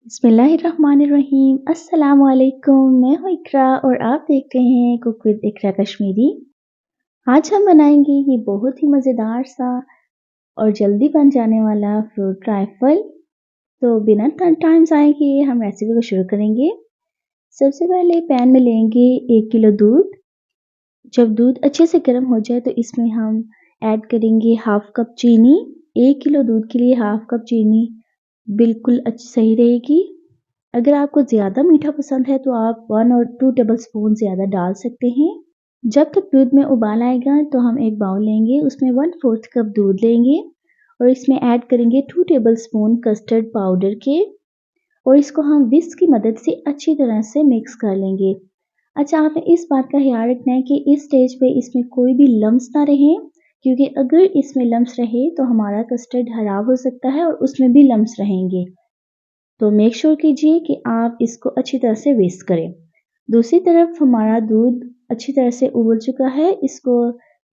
बिस्मिल्लाहिर्रहमानिर्रहीम। अस्सलाम वालेकुम। मैं हूँ इकरा और आप देख रहे हैं कुक विद इकरा कश्मीरी। आज हम बनाएंगे ये बहुत ही मज़ेदार सा और जल्दी बन जाने वाला फ्रूट ट्राइफल। तो बिना टाइम ज़ाया किए हम रेसिपी को शुरू करेंगे। सबसे पहले पैन में लेंगे 1 किलो दूध। जब दूध अच्छे से गर्म हो जाए तो इसमें हम ऐड करेंगे हाफ कप चीनी। 1 किलो दूध के लिए हाफ कप चीनी बिल्कुल सही रहेगी। अगर आपको ज़्यादा मीठा पसंद है तो आप 1 और 2 टेबलस्पून ज़्यादा डाल सकते हैं। जब तक दूध में उबाल आएगा तो हम एक बाउल लेंगे, उसमें 1/4 कप दूध लेंगे और इसमें ऐड करेंगे 2 टेबलस्पून कस्टर्ड पाउडर के और इसको हम विस्क की मदद से अच्छी तरह से मिक्स कर लेंगे। अच्छा, आपने इस बात का ख्याल रखना है कि इस स्टेज पे इसमें कोई भी लम्स ना रहे, क्योंकि अगर इसमें लम्स रहे तो हमारा कस्टर्ड खराब हो सकता है और उसमें भी लम्स रहेंगे। तो मेक श्योर कीजिए कि आप इसको अच्छी तरह से विस्क करें। दूसरी तरफ हमारा दूध अच्छी तरह से उबल चुका है। इसको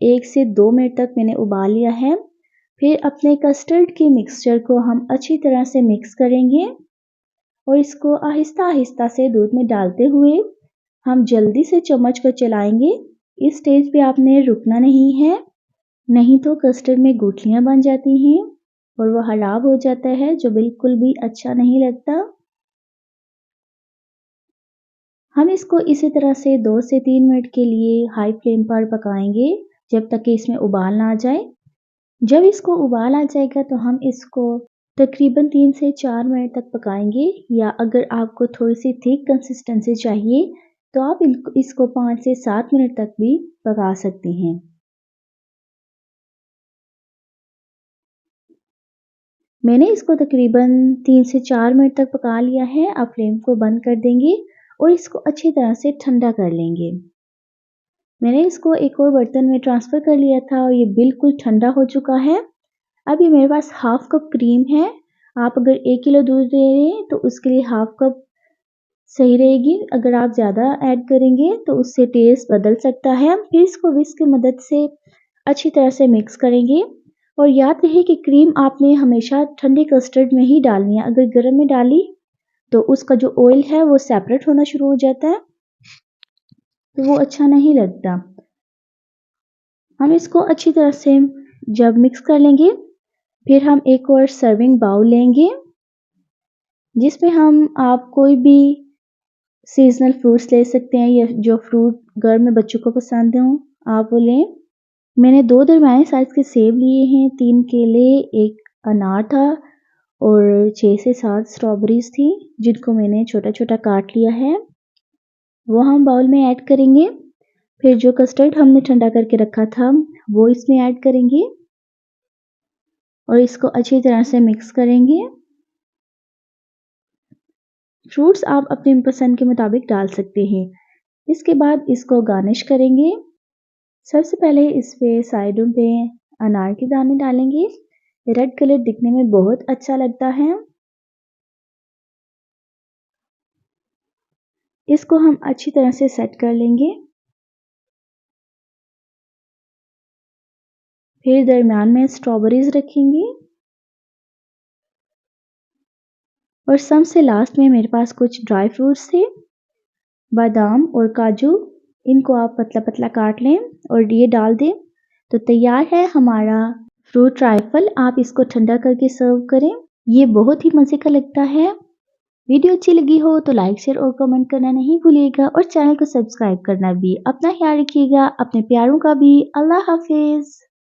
1 से 2 मिनट तक मैंने उबाल लिया है। फिर अपने कस्टर्ड के मिक्सचर को हम अच्छी तरह से मिक्स करेंगे और इसको आहिस्ता आहिस्ता से दूध में डालते हुए हम जल्दी से चम्मच को चलाएंगे। इस स्टेज पे आपने रुकना नहीं है, नहीं तो कस्टर्ड में गुठलियाँ बन जाती हैं और वो खराब हो जाता है, जो बिल्कुल भी अच्छा नहीं लगता। हम इसको इसी तरह से 2 से 3 मिनट के लिए हाई फ्लेम पर पकाएंगे जब तक कि इसमें उबाल ना आ जाए। जब इसको उबाल आ जाएगा तो हम इसको तकरीबन 3 से 4 मिनट तक पकाएंगे, या अगर आपको थोड़ी सी थिक कंसिस्टेंसी चाहिए तो आप इसको 5 से 7 मिनट तक भी पका सकते हैं। मैंने इसको तकरीबन 3 से 4 मिनट तक पका लिया है। अब फ्लेम को बंद कर देंगे और इसको अच्छी तरह से ठंडा कर लेंगे। मैंने इसको एक और बर्तन में ट्रांसफ़र कर लिया था और ये बिल्कुल ठंडा हो चुका है। अब ये मेरे पास हाफ कप क्रीम है। आप अगर 1 किलो दूध ले रहे हैं तो उसके लिए हाफ कप सही रहेगी। अगर आप ज़्यादा ऐड करेंगे तो उससे टेस्ट बदल सकता है। फिर इसको विस्क की मदद से अच्छी तरह से मिक्स करेंगे और याद रहे कि क्रीम आपने हमेशा ठंडे कस्टर्ड में ही डालनी है। अगर गर्म में डाली तो उसका जो ऑयल है वो सेपरेट होना शुरू हो जाता है, तो वो अच्छा नहीं लगता। हम इसको अच्छी तरह से जब मिक्स कर लेंगे फिर हम एक और सर्विंग बाउल लेंगे जिसमें आप कोई भी सीजनल फ्रूट्स ले सकते हैं या जो फ्रूट गर्म में बच्चों को पसंद हो आप वो लें। मैंने 2 दरमियाने साइज़ के सेब लिए हैं, 3 केले, 1 अनार था और 6 से 7 स्ट्रॉबेरीज़ थी जिनको मैंने छोटा-छोटा काट लिया है। वो हम बाउल में ऐड करेंगे। फिर जो कस्टर्ड हमने ठंडा करके रखा था वो इसमें ऐड करेंगे और इसको अच्छी तरह से मिक्स करेंगे। फ्रूट्स आप अपनी पसंद के मुताबिक डाल सकते हैं। इसके बाद इसको गार्निश करेंगे। सबसे पहले इस पे साइडों पे अनार के दाने डालेंगे। रेड कलर दिखने में बहुत अच्छा लगता है। इसको हम अच्छी तरह से सेट कर लेंगे। फिर दरमियान में स्ट्रॉबेरीज रखेंगे और सबसे लास्ट में मेरे पास कुछ ड्राई फ्रूट्स थे, बादाम और काजू। इनको आप पतला पतला काट लें और ये डाल दें। तो तैयार है हमारा फ्रूट ट्राइफल। आप इसको ठंडा करके सर्व करें, ये बहुत ही मज़े का लगता है। वीडियो अच्छी लगी हो तो लाइक शेयर और कमेंट करना नहीं भूलिएगा और चैनल को सब्सक्राइब करना भी। अपना ख्याल रखिएगा, अपने प्यारों का भी। अल्लाह हाफिज़।